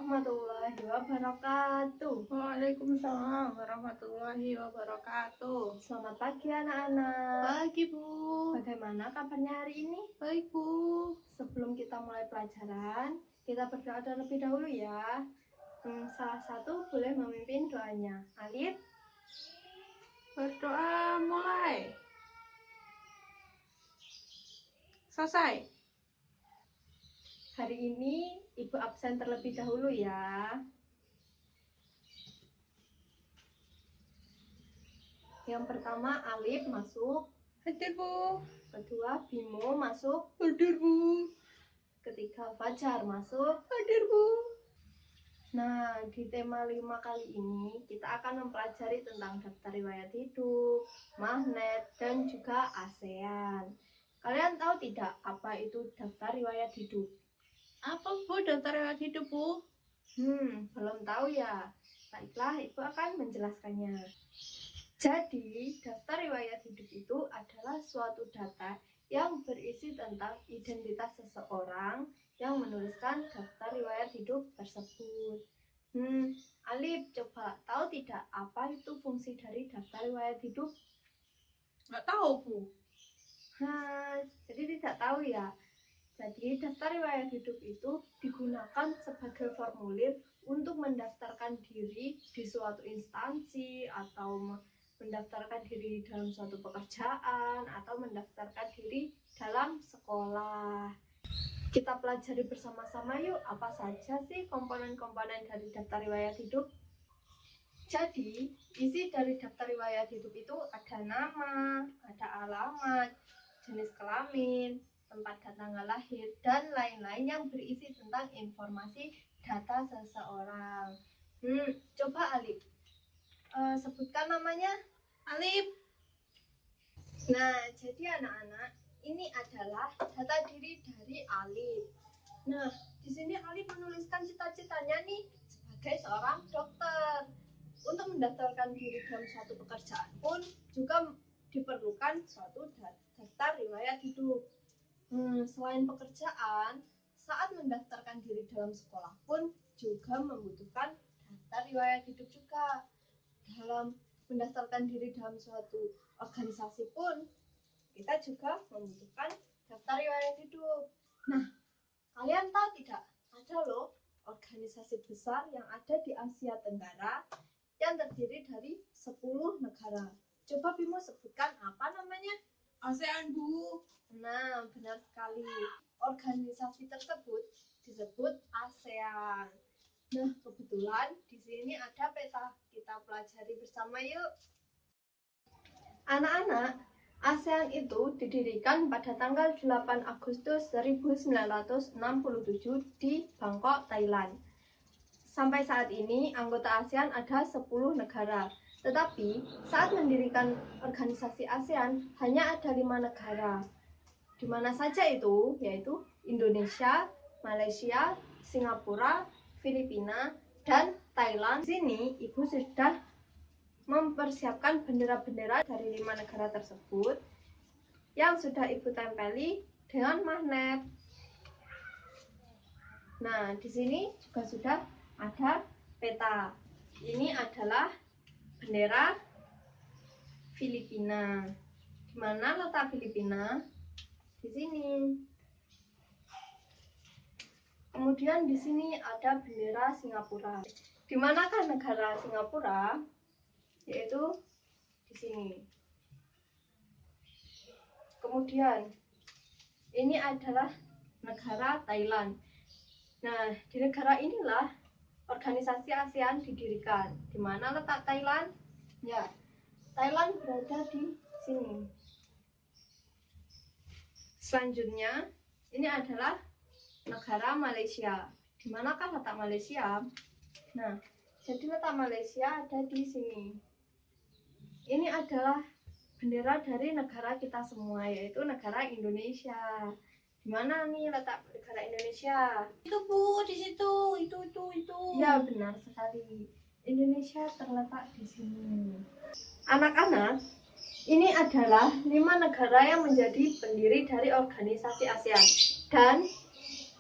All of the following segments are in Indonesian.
warahmatullahi wabarakatuh. Waalaikumsalam warahmatullahi wabarakatuh. Selamat pagi anak-anak. Pagi Bu. Bagaimana kabarnya hari ini? Baik Bu. Sebelum kita mulai pelajaran, kita berdoa terlebih dahulu ya. Salah satu boleh memimpin doanya. Alif. Berdoa mulai. Selesai. Hari ini Ibu absen terlebih dahulu ya. Yang pertama Alif masuk. Hadir Bu. Kedua Bimo masuk. Hadir Bu. Ketiga Fajar masuk. Hadir Bu. Nah, di tema 5 kali ini kita akan mempelajari tentang daftar riwayat hidup, magnet, dan juga ASEAN. Kalian tahu tidak apa itu daftar riwayat hidup? Apa Bu daftar riwayat hidup Bu? Belum tahu ya. Baiklah, Ibu akan menjelaskannya. Jadi, daftar riwayat hidup itu adalah suatu data yang berisi tentang identitas seseorang yang menuliskan daftar riwayat hidup tersebut. Alif, coba tahu tidak apa itu fungsi dari daftar riwayat hidup? Nggak tahu Bu. Jadi tidak tahu ya. Jadi daftar riwayat hidup itu digunakan sebagai formulir untuk mendaftarkan diri di suatu instansi atau mendaftarkan diri dalam suatu pekerjaan atau mendaftarkan diri dalam sekolah. Kita pelajari bersama-sama yuk, apa saja sih komponen-komponen dari daftar riwayat hidup. Jadi, isi dari daftar riwayat hidup itu ada nama, ada alamat, jenis kelamin, tempat dan tanggal lahir, dan lain-lain yang berisi tentang informasi data seseorang. Coba Alif, sebutkan namanya. Alif. Nah, jadi anak-anak, ini adalah data diri dari Alif. Nah, di sini Alif menuliskan cita-citanya nih sebagai seorang dokter. Untuk mendaftarkan diri dalam suatu pekerjaan pun juga diperlukan suatu daftar riwayat hidup. Selain pekerjaan, saat mendaftarkan diri dalam sekolah pun juga membutuhkan daftar riwayat hidup juga. Dalam mendaftarkan diri dalam suatu organisasi pun kita juga membutuhkan daftar riwayat hidup. Nah, kalian tahu tidak? Ada loh organisasi besar yang ada di Asia Tenggara yang terdiri dari 10 negara. Coba Bimo sebutkan apa namanya? ASEAN Bu. Nah, benar sekali. Organisasi tersebut disebut ASEAN. Nah, kebetulan di sini ada peta. Kita pelajari bersama yuk. Anak-anak, ASEAN itu didirikan pada tanggal 8 Agustus 1967 di Bangkok, Thailand. Sampai saat ini, anggota ASEAN ada 10 negara. Tetapi, saat mendirikan organisasi ASEAN, hanya ada 5 negara. Di mana saja itu? Yaitu Indonesia, Malaysia, Singapura, Filipina, dan Thailand. Di sini, Ibu sudah mempersiapkan bendera-bendera dari 5 negara tersebut yang sudah Ibu tempeli dengan magnet. Nah, di sini juga sudah ada peta. Ini adalah bendera Filipina. Di mana letak Filipina? Di sini. Kemudian di sini ada bendera Singapura. Di manakah negara Singapura? Yaitu di sini. Kemudian ini adalah negara Thailand. Nah, di negara inilah organisasi ASEAN didirikan. Di mana letak Thailand? Ya, Thailand berada di sini. Selanjutnya, ini adalah negara Malaysia. Di manakah letak Malaysia? Nah, jadi letak Malaysia ada di sini. Ini adalah bendera dari negara kita semua, yaitu negara Indonesia. Di mana nih letak negara Indonesia? Itu Bu, di situ. Itu. Ya, benar sekali. Indonesia terletak di sini. Anak-anak, ini adalah 5 negara yang menjadi pendiri dari organisasi ASEAN. Dan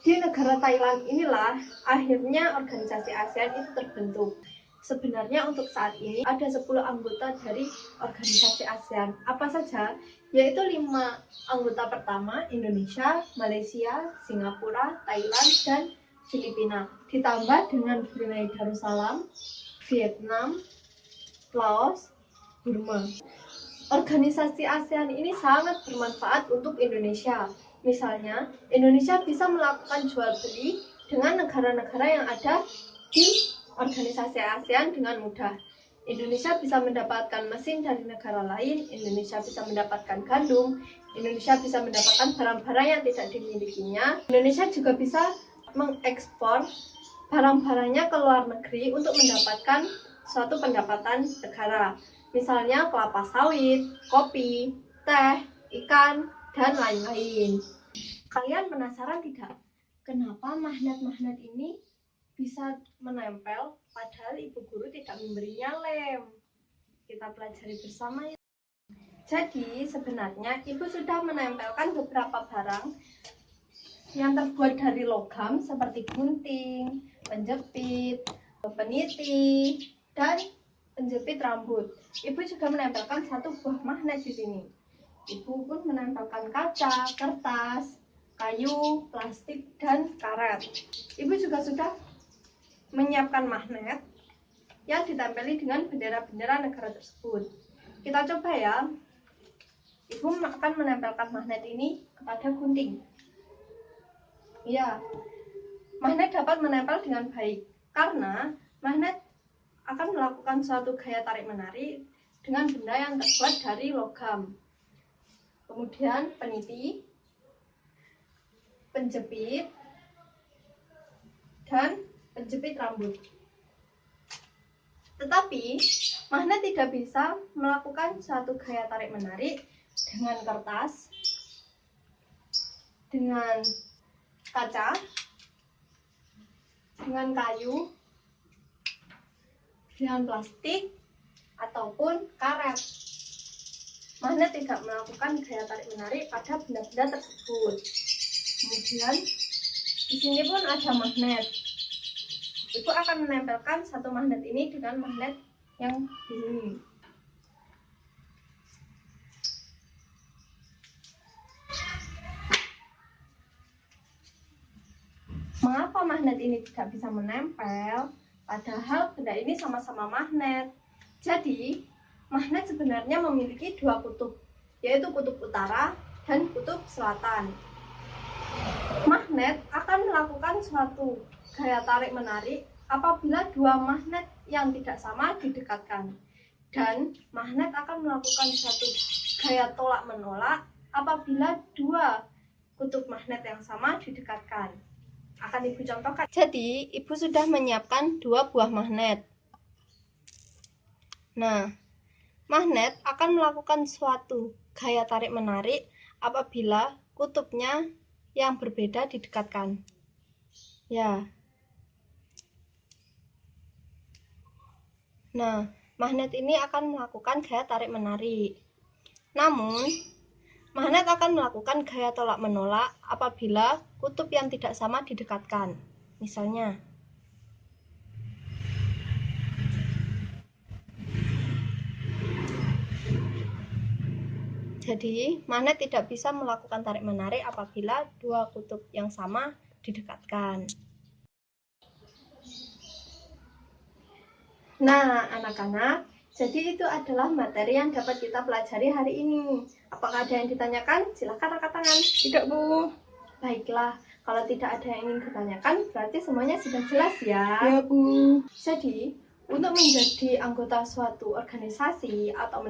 Di negara Thailand inilah akhirnya organisasi ASEAN itu terbentuk. Sebenarnya untuk saat ini ada 10 anggota dari organisasi ASEAN. Apa saja? Yaitu 5 anggota pertama, Indonesia, Malaysia, Singapura, Thailand, dan Filipina. Ditambah dengan Brunei Darussalam, Vietnam, Laos, Burma. Organisasi ASEAN ini sangat bermanfaat untuk Indonesia. Misalnya, Indonesia bisa melakukan jual beli dengan negara-negara yang ada di organisasi ASEAN dengan mudah. Indonesia bisa mendapatkan mesin dari negara lain, Indonesia bisa mendapatkan gandum, Indonesia bisa mendapatkan barang-barang yang tidak dimilikinya. Indonesia juga bisa mengekspor barang-barangnya ke luar negeri untuk mendapatkan suatu pendapatan negara. Misalnya kelapa sawit, kopi, teh, ikan, dan lain-lain. Kalian penasaran tidak? Kenapa magnet-magnet ini bisa menempel padahal ibu guru tidak memberinya lem? Kita pelajari bersama ya. Jadi sebenarnya ibu sudah menempelkan beberapa barang yang terbuat dari logam seperti gunting, penjepit, peniti, dan penjepit rambut. Ibu juga menempelkan satu buah magnet di sini. Ibu pun menempelkan kaca, kertas, kayu, plastik, dan karet. Ibu juga sudah menyiapkan magnet yang ditempeli dengan bendera-bendera negara tersebut. Kita coba ya. Ibu akan menempelkan magnet ini kepada gunting. Ya, magnet dapat menempel dengan baik karena magnet akan melakukan suatu gaya tarik-menarik dengan benda yang terbuat dari logam. Kemudian peniti, penjepit, dan penjepit rambut. Tetapi magnet tidak bisa melakukan suatu gaya tarik-menarik dengan kertas, dengan kaca, dengan kayu, dengan plastik, ataupun karet. Magnet tidak melakukan gaya tarik-menarik pada benda-benda tersebut. Kemudian di sini pun ada magnet. Ibu akan menempelkan satu magnet ini dengan magnet yang di sini. Mengapa magnet ini tidak bisa menempel? Padahal benda ini sama-sama magnet. Jadi, magnet sebenarnya memiliki dua kutub, yaitu kutub utara dan kutub selatan. Magnet akan melakukan suatu gaya tarik-menarik apabila dua magnet yang tidak sama didekatkan. Dan magnet akan melakukan suatu gaya tolak-menolak apabila dua kutub magnet yang sama didekatkan. Akan Ibu contohkan. Jadi, Ibu sudah menyiapkan dua buah magnet. Nah, magnet akan melakukan suatu gaya tarik-menarik apabila kutubnya yang berbeda didekatkan. Ya. Nah, magnet ini akan melakukan gaya tarik-menarik. Namun, magnet akan melakukan gaya tolak-menolak apabila kutub yang tidak sama didekatkan. Misalnya, jadi magnet tidak bisa melakukan tarik-menarik apabila dua kutub yang sama didekatkan. Nah, anak-anak, jadi itu adalah materi yang dapat kita pelajari hari ini. Apakah ada yang ditanyakan? Silakan angkat tangan. Tidak, Bu. Baiklah, kalau tidak ada yang ingin ditanyakan, berarti semuanya sudah jelas ya. Ya, Bu. Jadi, untuk menjadi anggota suatu organisasi atau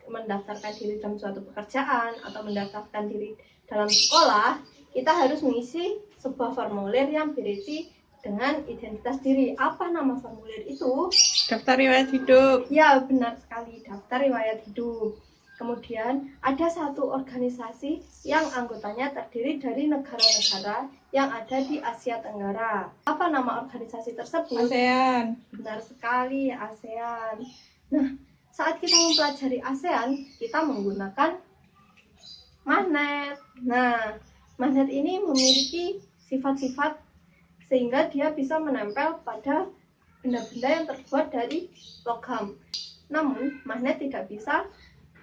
mendaftarkan diri dalam suatu pekerjaan atau mendaftarkan diri dalam sekolah, kita harus mengisi sebuah formulir yang berisi dengan identitas diri. Apa nama formulir itu? Daftar riwayat hidup. Ya, benar sekali, daftar riwayat hidup. Kemudian ada satu organisasi yang anggotanya terdiri dari negara-negara yang ada di Asia Tenggara. Apa nama organisasi tersebut? ASEAN. Benar sekali, ASEAN. Nah, saat kita mempelajari ASEAN, kita menggunakan magnet. Nah, magnet ini memiliki sifat-sifat sehingga dia bisa menempel pada benda-benda yang terbuat dari logam. Namun, magnet tidak bisa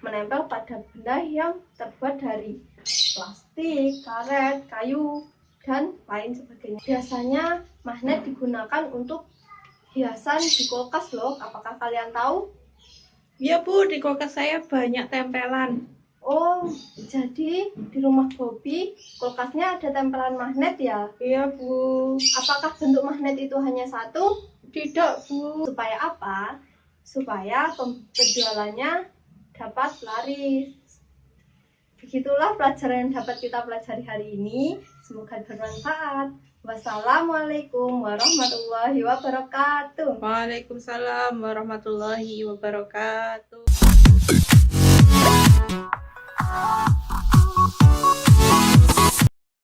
menempel pada benda yang terbuat dari plastik, karet, kayu, dan lain sebagainya. Biasanya magnet digunakan untuk hiasan di kulkas loh. Apakah kalian tahu? Iya Bu, di kulkas saya banyak tempelan. Oh, jadi di rumah Bobby kulkasnya ada tempelan magnet ya? Iya Bu. Apakah bentuk magnet itu hanya satu? Tidak Bu. Supaya apa? Supaya penjualannya dapat laris. Begitulah pelajaran yang dapat kita pelajari hari ini. Semoga bermanfaat. Wassalamualaikum warahmatullahi wabarakatuh. Waalaikumsalam warahmatullahi wabarakatuh.